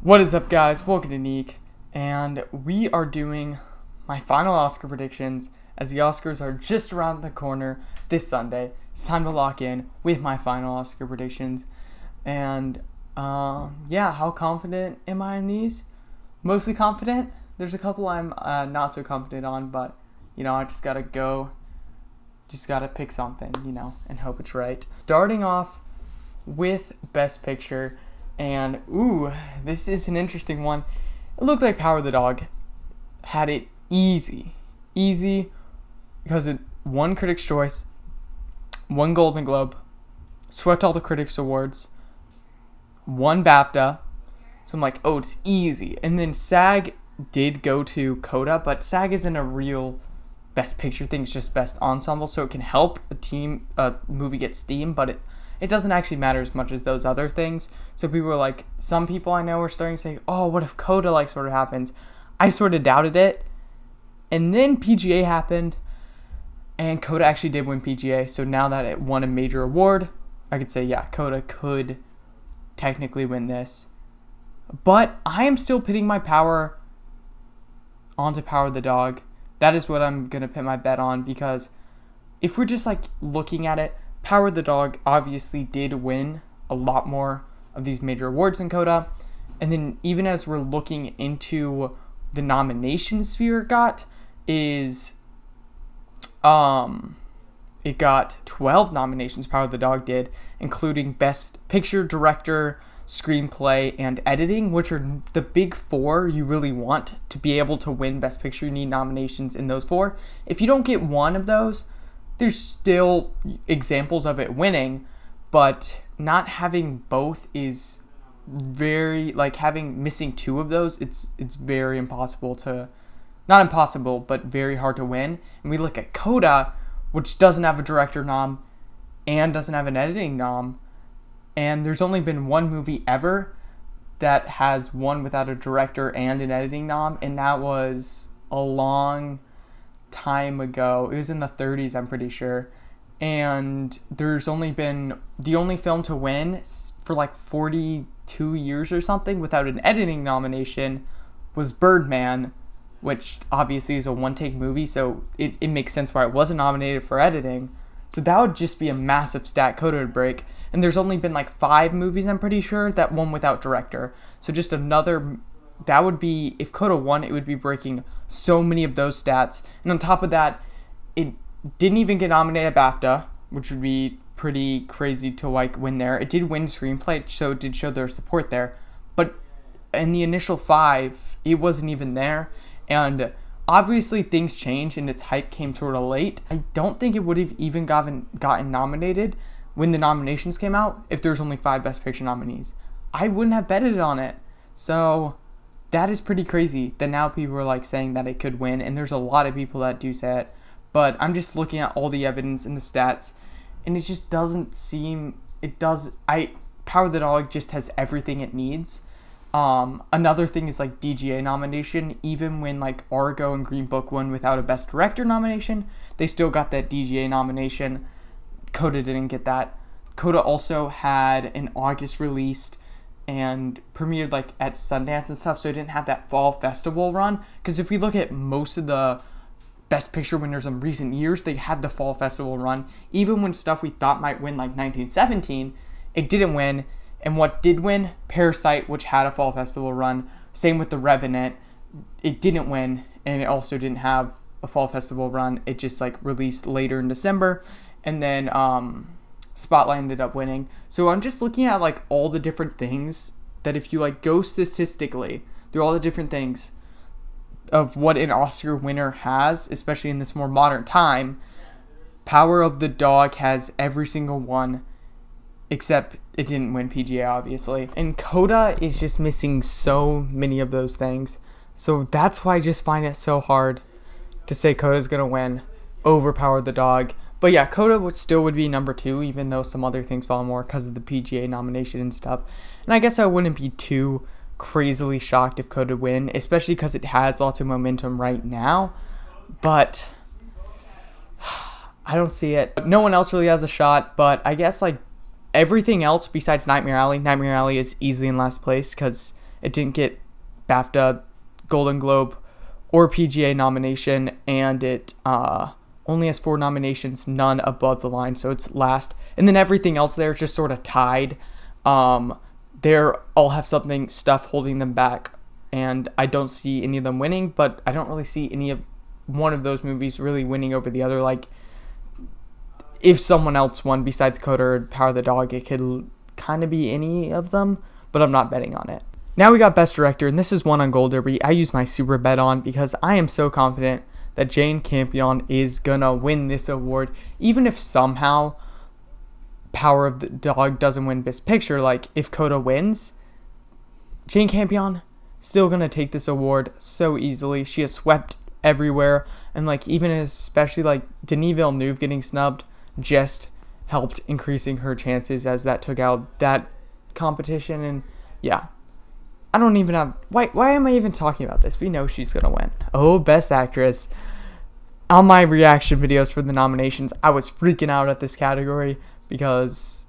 What is up, guys? Welcome to Neek, and we are doing my final Oscar predictions as the Oscars are just around the corner this Sunday. It's time to lock in with my final Oscar predictions, and yeah, how confident am I in these? Mostly confident. There's a couple I'm not so confident on, but I just gotta pick something, and hope it's right. Starting off with Best Picture. And, ooh, this is an interesting one. It looked like Power of the Dog had it easy. Easy because it won Critics' Choice, won Golden Globe, swept all the Critics' Awards, won BAFTA. So I'm like, oh, it's easy. And then SAG did go to Coda, but SAG isn't a real Best Picture thing. It's just Best Ensemble, so it can help a movie get steam, but it doesn't actually matter as much as those other things. So people are like, some people I know are starting to say, oh, what if Coda sort of happens? I sort of doubted it. And then PGA happened, and Coda actually did win PGA. So now that it won a major award, I could say, yeah, Coda could technically win this. But I am still pitting my power onto Power of the Dog. That is what I'm going to put my bet on, because if we're just looking at it, Power of the Dog obviously did win a lot more of these major awards than Coda. And then even as we're looking into the nomination sphere it got, it got 12 nominations, Power of the Dog did, including Best Picture, Director, Screenplay, and Editing, which are the big four you really want to be able to win Best Picture. You need nominations in those four. If you don't get one of those, there's still examples of it winning, but not having both is very, missing two of those, it's very impossible to, not impossible, but very hard to win. And we look at Coda, which doesn't have a director nom and doesn't have an editing nom, and there's only been one movie ever that has won without a director and an editing nom, and that was a long time ago. It was in the 30s, I'm pretty sure. And there's only been the only film to win for 42 years or something without an editing nomination was Birdman, which obviously is a one-take movie, so it makes sense why it wasn't nominated for editing. So that would just be a massive stat Coda would break. And there's only been 5 movies, I'm pretty sure, that won without director. So just another, that would be, if Coda won, it would be breaking so many of those stats. And on top of that, it didn't even get nominated at BAFTA, which would be pretty crazy to win there. It did win Screenplay, so it did show their support there. But in the initial 5, it wasn't even there. And obviously things changed and its hype came sort of late. I don't think it would have even gotten nominated when the nominations came out if there's only 5 Best Picture nominees. I wouldn't have betted on it. So that is pretty crazy that now people are saying that it could win, and there's a lot of people that do say it. But I'm just looking at all the evidence and the stats, and it just doesn't seem, Power of the Dog just has everything it needs. Another thing is DGA nomination. Even when Argo and Green Book won without a Best Director nomination, they still got that DGA nomination. Coda didn't get that. Coda also had an August released and premiered at Sundance and stuff, so it didn't have that fall festival run. Because if we look at most of the Best Picture winners in recent years, they had the fall festival run. Even when stuff we thought might win 1917, it didn't win. And what did win? Parasite, which had a fall festival run. Same with The Revenant. It didn't win, and it also didn't have a fall festival run. It just released later in December. And then Spotlight ended up winning. So I'm just looking at all the different things that if you go statistically through all the different things of what an Oscar winner has, especially in this more modern time, Power of the Dog has every single one, except it didn't win PGA, obviously. And Coda is just missing so many of those things. So that's why I just find it so hard to say Coda's going to win over Power of the Dog. But yeah, Coda would be number 2, even though some other things fall more because of the PGA nomination and stuff. And I guess I wouldn't be too crazily shocked if Coda win, especially because it has lots of momentum right now. But I don't see it. No one else really has a shot, but I guess everything else besides Nightmare Alley is easily in last place because It didn't get BAFTA, Golden Globe, or PGA nomination, and it only has 4 nominations, none above the line, so it's last. And then everything else there is just sort of tied. They all have stuff holding them back, and I don't see any of them winning, but I don't really see any of one of those movies really winning over the other. Like, if someone else won besides Coda or Power of the Dog, it could kind of be any of them, but I'm not betting on it. Now we got Best Director, and this is one on Gold Derby. I use my super bet on because I am so confident that Jane Campion is gonna win this award, even if somehow Power of the Dog doesn't win Best Picture. Like, if Coda wins, Jane Campion still gonna take this award so easily. She has swept everywhere, and like, even especially like Denis Villeneuve getting snubbed just helped increasing her chances, as that took out that competition. And yeah, I don't even have why am I even talking about this? We know she's gonna win. Oh, Best Actress. On my reaction videos for the nominations, I was freaking out at this category because,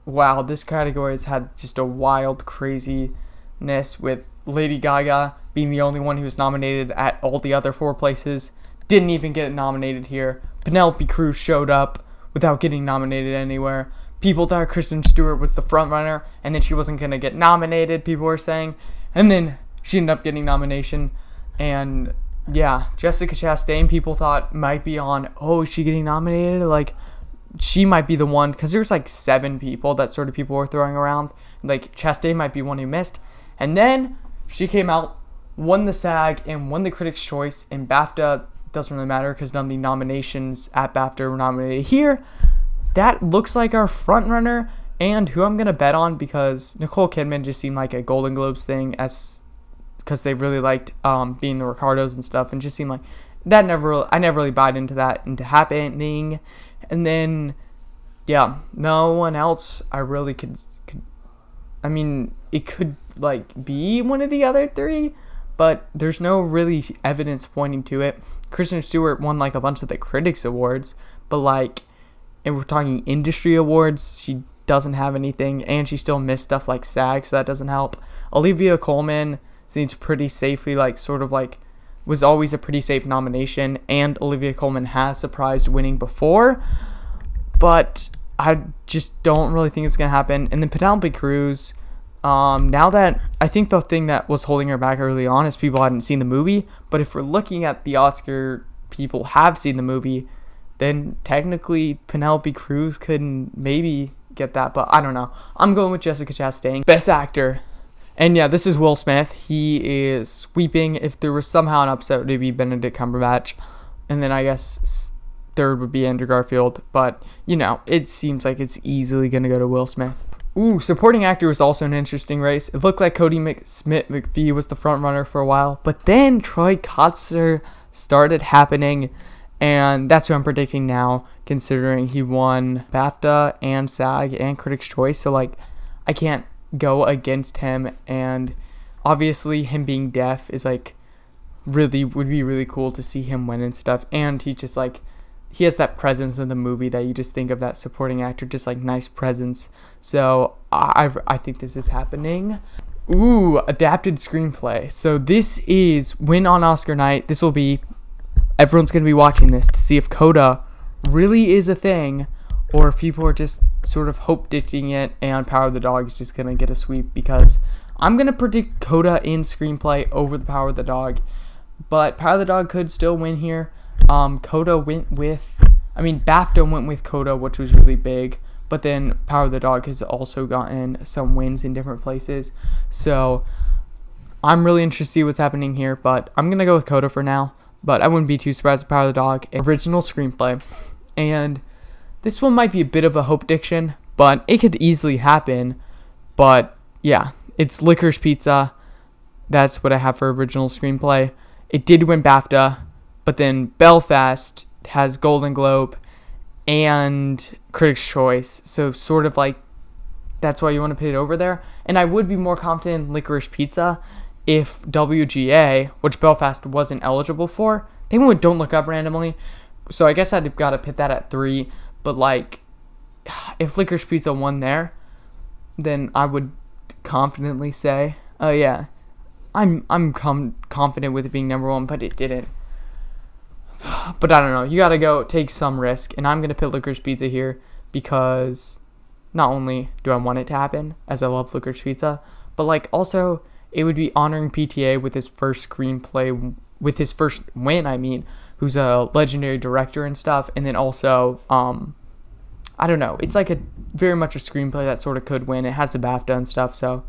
wow, this category has had just a wild craziness, with Lady Gaga being the only one who was nominated at all the other 4 places. Didn't even get nominated here. Penelope Cruz showed up without getting nominated anywhere. People thought Kristen Stewart was the front runner, and then she wasn't going to get nominated, people were saying. And then she ended up getting nomination. And yeah, Jessica Chastain, people thought might be on, oh, is she getting nominated? Like, she might be the one, because there's like 7 people that sort of people were throwing around. Like, Chastain might be one who missed. And then she came out, won the SAG, and won the Critics' Choice. And BAFTA doesn't really matter because none of the nominations at BAFTA were nominated here. That looks like our front runner, and who I'm going to bet on, because Nicole Kidman just seemed like a Golden Globes thing, because they really liked being the Ricardos and stuff, and just seemed like that I never really bought into that happening. And then, yeah, no one else I really could I mean, it could like be one of the other 3, but there's no really evidence pointing to it. Kristen Stewart won like a bunch of the Critics Awards, but like, and we're talking industry awards, she doesn't have anything, and she still missed stuff like SAG, so that doesn't help. Olivia Colman seems pretty safely, like, sort of like, was always a pretty safe nomination, and Olivia Colman has surprised winning before, but I just don't really think it's going to happen. And then Penelope Cruz, now that, I think the thing that was holding her back early on is people hadn't seen the movie, but if we're looking at the Oscar, people have seen the movie, then technically Penelope Cruz could maybe get that, but I don't know. I'm going with Jessica Chastain. Best Actor. And yeah, this is Will Smith. He is sweeping. If there was somehow an upset, it would be Benedict Cumberbatch. And then I guess third would be Andrew Garfield. But, you know, it seems like it's easily going to go to Will Smith. Ooh, Supporting Actor was also an interesting race. It looked like Cody McPhee was the front runner for a while. But then Troy Kotsur started happening. And that's who I'm predicting now, considering he won BAFTA and SAG and Critics' Choice. So, like, I can't go against him. And obviously, him being deaf is, like, would be really cool to see him win and stuff. And he just, like, he has that presence in the movie that you just think of that supporting actor, just, like, nice presence. So, I think this is happening. Ooh, Adapted Screenplay. So, this is, win on Oscar night. This will be, everyone's going to be watching this to see if Coda really is a thing, or if people are just sort of hope-ditching it and Power of the Dog is just going to get a sweep, because I'm going to predict Coda in Screenplay over the Power of the Dog, but Power of the Dog could still win here. Coda went with, BAFTA went with Coda, which was really big, but then Power of the Dog has also gotten some wins in different places, so I'm really interested to see what's happening here, but I'm going to go with Coda for now. But I wouldn't be too surprised if Power of the Dog, original screenplay. And this one might be a bit of a hope diction, but it could easily happen. But yeah, it's Licorice Pizza. That's what I have for original screenplay. It did win BAFTA, but then Belfast has Golden Globe and Critics' Choice. So sort of like, that's why you want to put it over there. And I would be more confident in Licorice Pizza if WGA, which Belfast wasn't eligible for, they went Don't Look Up randomly. So I guess I'd got to put that at 3. But, like, if Licorice Pizza won there, then I would confidently say Yeah, I'm confident with it being number one, but it didn't. But I don't know. You gotta go take some risk, and I'm gonna put Licorice Pizza here because not only do I want it to happen, as I love Licorice Pizza, but like also it would be honoring PTA with his first screenplay, with his first win. I mean, who's a legendary director and stuff, and then also I don't know. It's like a very much a screenplay that sort of could win. It has the BAFTA and stuff, so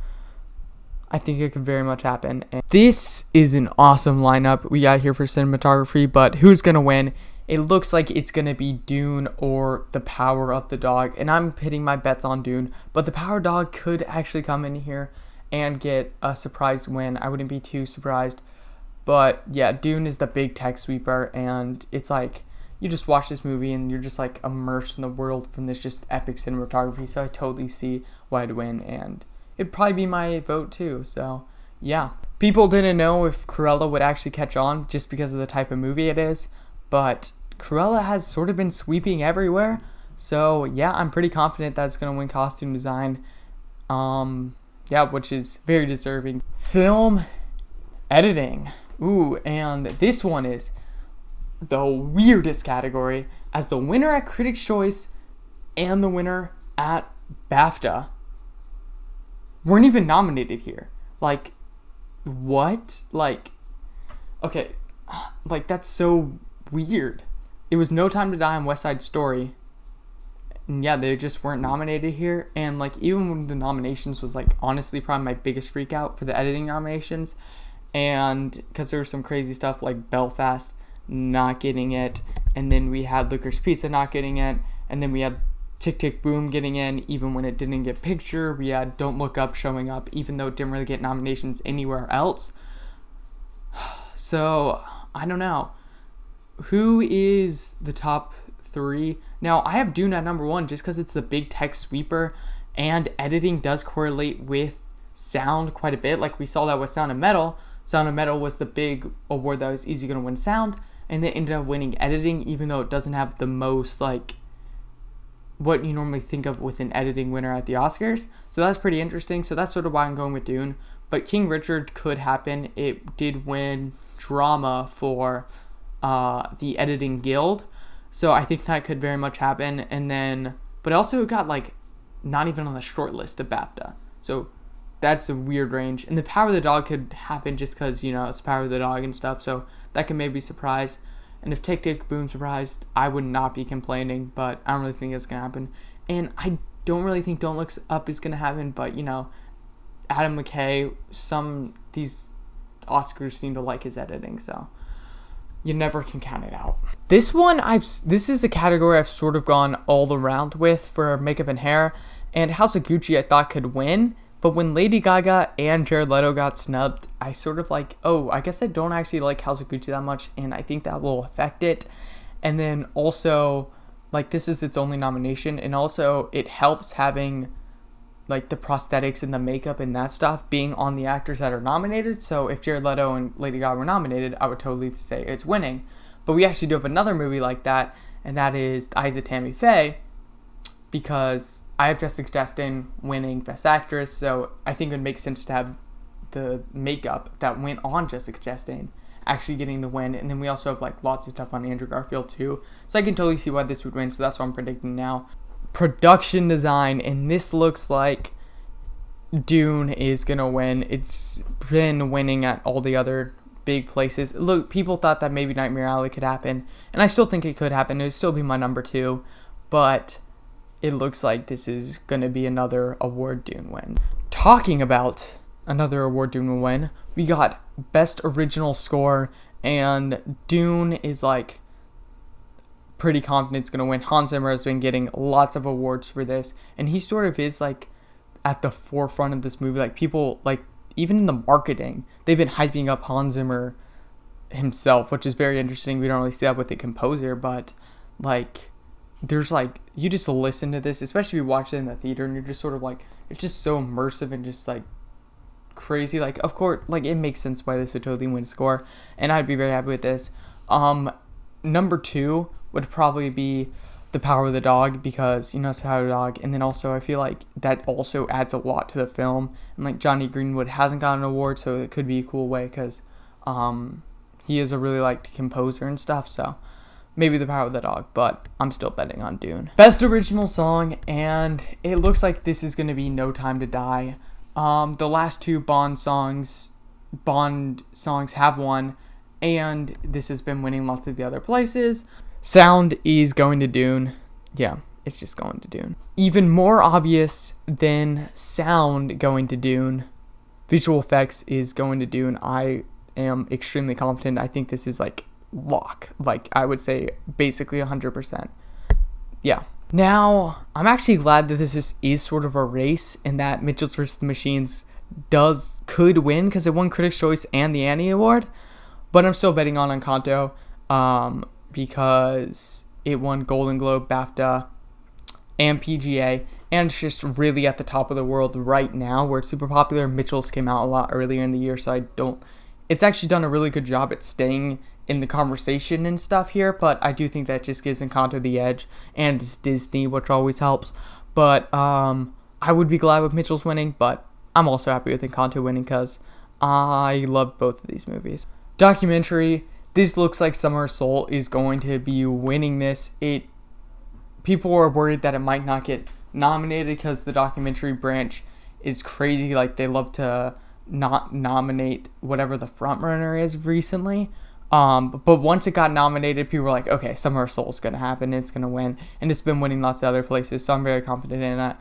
I think it could very much happen. And this is an awesome lineup we got here for cinematography, but who's going to win? It looks like it's going to be Dune or The Power of the Dog, and I'm pitting my bets on Dune, but The Power Dog could actually come in here and get a surprise win. I wouldn't be too surprised, but yeah, Dune is the big tech sweeper, and it's like, you just watch this movie and you're just like immersed in the world from this just epic cinematography, so I totally see why I'd win, and it'd probably be my vote too. So yeah, people didn't know if Cruella would actually catch on just because of the type of movie it is, but Cruella has sort of been sweeping everywhere, so yeah, I'm pretty confident that it's going to win costume design, yeah, which is very deserving. Film editing, ooh, and this one is the weirdest category, as the winner at Critics' Choice and the winner at BAFTA weren't even nominated here. Like, what? Like, okay, like, that's so weird. It was No Time to Die and West Side Story, and yeah, they just weren't nominated here. And like, even when the nominations was like honestly probably my biggest freak out for the editing nominations, and because there was some crazy stuff like Belfast not getting it, and then we had Licorice Pizza not getting it, and then we had Tick Tick Boom getting in even when it didn't get picture. We had Don't Look Up showing up even though it didn't really get nominations anywhere else. So I don't know who is the top three. Now I have Dune at number one just because it's the big tech sweeper, and editing does correlate with sound quite a bit. Like we saw that with Sound of Metal. Sound of Metal was the big award that was easy going to win sound, and they ended up winning editing, even though it doesn't have the most, like, what you normally think of with an editing winner at the Oscars. So that's pretty interesting. So that's sort of why I'm going with Dune. But King Richard could happen. It did win drama for the Editing Guild. So I think that could very much happen. And then, but also it got, like, not even on the short list of BAFTA. So that's a weird range. And The Power of the Dog could happen just because, you know, it's Power of the Dog and stuff. So that can maybe surprise. And if Tick Tick Boom surprised, I would not be complaining. But I don't really think it's going to happen. And I don't really think Don't Look Up is going to happen. But, you know, Adam McKay, these Oscars seem to like his editing. So you never can count it out. This is a category I've sort of gone all around with for makeup and hair. And House of Gucci I thought could win. But when Lady Gaga and Jared Leto got snubbed, I sort of like, oh, I guess I don't actually like House of Gucci that much, and I think that will affect it. And then also, like, this is its only nomination, and also it helps having, like, the prosthetics and the makeup and that stuff being on the actors that are nominated. So if Jared Leto and Lady Gaga were nominated, I would totally say it's winning. But we actually do have another movie like that, and that is The Eyes of Tammy Faye, because I have Jessica Chastain winning Best Actress, so I think it would make sense to have the makeup that went on Jessica Chastain actually getting the win. And then we also have like lots of stuff on Andrew Garfield too, so I can totally see why this would win. So that's what I'm predicting now. Production design, and this looks like Dune is gonna win. It's been winning at all the other big places. Look, people thought that maybe Nightmare Alley could happen, and I still think it could happen. It would still be my number two, but it looks like this is going to be another award Dune win. Talking about another award Dune win, we got Best Original Score, and Dune is like pretty confident it's going to win. Hans Zimmer has been getting lots of awards for this, and he sort of is like at the forefront of this movie. Like people, like even in the marketing, they've been hyping up Hans Zimmer himself, which is very interesting. We don't really see that with the composer, but like there's like, you just listen to this, especially if you watch it in the theater, and you're just sort of like, it's just so immersive and just like crazy. Like, of course, like it makes sense why this would totally win score, and I'd be very happy with this. Number two would probably be The Power of the Dog, because, you know, it's The Power of the Dog. And then also I feel like that also adds a lot to the film. And like Johnny Greenwood hasn't gotten an award, so it could be a cool way, because he is a really liked composer and stuff. So maybe The Power of the Dog, but I'm still betting on Dune. Best original song, and it looks like this is going to be No Time to Die. The last two Bond songs have won, and this has been winning lots of the other places. Sound is going to Dune. Yeah, it's just going to Dune. Even more obvious than sound going to Dune, visual effects is going to Dune. I am extremely confident. I think this is like lock. Like, I would say basically 100%. Yeah. Now, I'm actually glad that this is sort of a race, and that Mitchell's vs. the Machines could win, because it won Critics' Choice and the Annie Award. But I'm still betting on Encanto, because it won Golden Globe, BAFTA, and PGA, and it's just really at the top of the world right now, where it's super popular. Mitchell's came out a lot earlier in the year, so it's actually done a really good job at staying in the conversation and stuff here, but I do think that just gives Encanto the edge, and it's Disney, which always helps. But I would be glad with Mitchell's winning, but I'm also happy with Encanto winning, because I love both of these movies. Documentary, this looks like Summer of Soul is going to be winning this. People are worried that it might not get nominated, because the documentary branch is crazy. Like, they love to not nominate whatever the front runner is recently. But once it got nominated, people were like, okay, Summer of Soul is going to happen, it's going to win, and it's been winning lots of other places, so I'm very confident in that.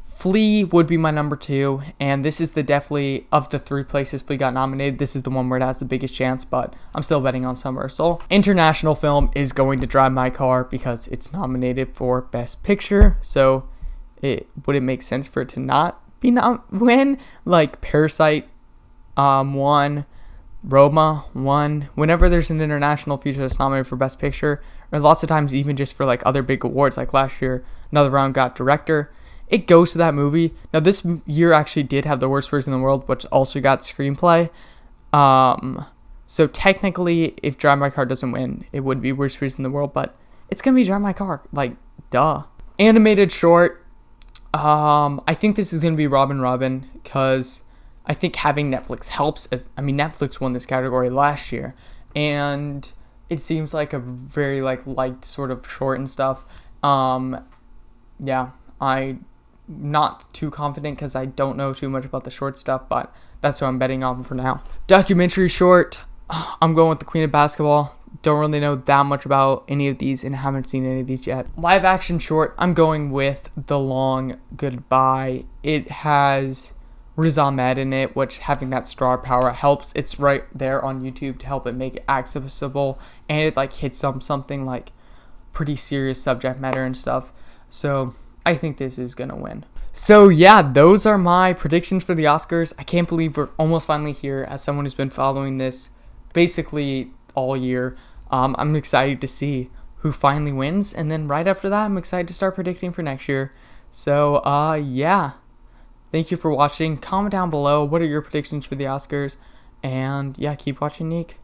Flea would be my number 2, and this is definitely, of the 3 places Flea got nominated, this is the one where it has the biggest chance, but I'm still betting on Summer of Soul. International film is going to Drive My Car, because it's nominated for Best Picture, so would it make sense for it to not win? Like, Parasite won, Roma won. Whenever there's an international feature that's nominated for Best Picture, or lots of times even just for like other big awards, like last year, Another Round got Director, it goes to that movie. Now, this year actually did have the worst version in the world, which also got Screenplay. So technically, if Drive My Car doesn't win, it would be worst version in the world, but it's gonna be Drive My Car. Like, duh. Animated short. I think this is gonna be Robin, because I think having Netflix helps. Netflix won this category last year, and it seems like a very liked sort of short and stuff. Yeah, I'm not too confident, because I don't know too much about the short stuff, but that's what I'm betting on for now. Documentary short, I'm going with The Queen of Basketball. Don't really know that much about any of these, and haven't seen any of these yet. Live action short, I'm going with The Long Goodbye. It has Riz Ahmed in it, which, having that star power helps. It's right there on YouTube to help it make it accessible, and it hits on something pretty serious subject matter and stuff. So I think this is gonna win. So yeah, those are my predictions for the Oscars. I can't believe we're almost finally here, as someone who's been following this basically all year. I'm excited to see who finally wins, and then right after that, I'm excited to start predicting for next year. So yeah, thank you for watching. Comment down below, what are your predictions for the Oscars? And yeah, keep watching Neek.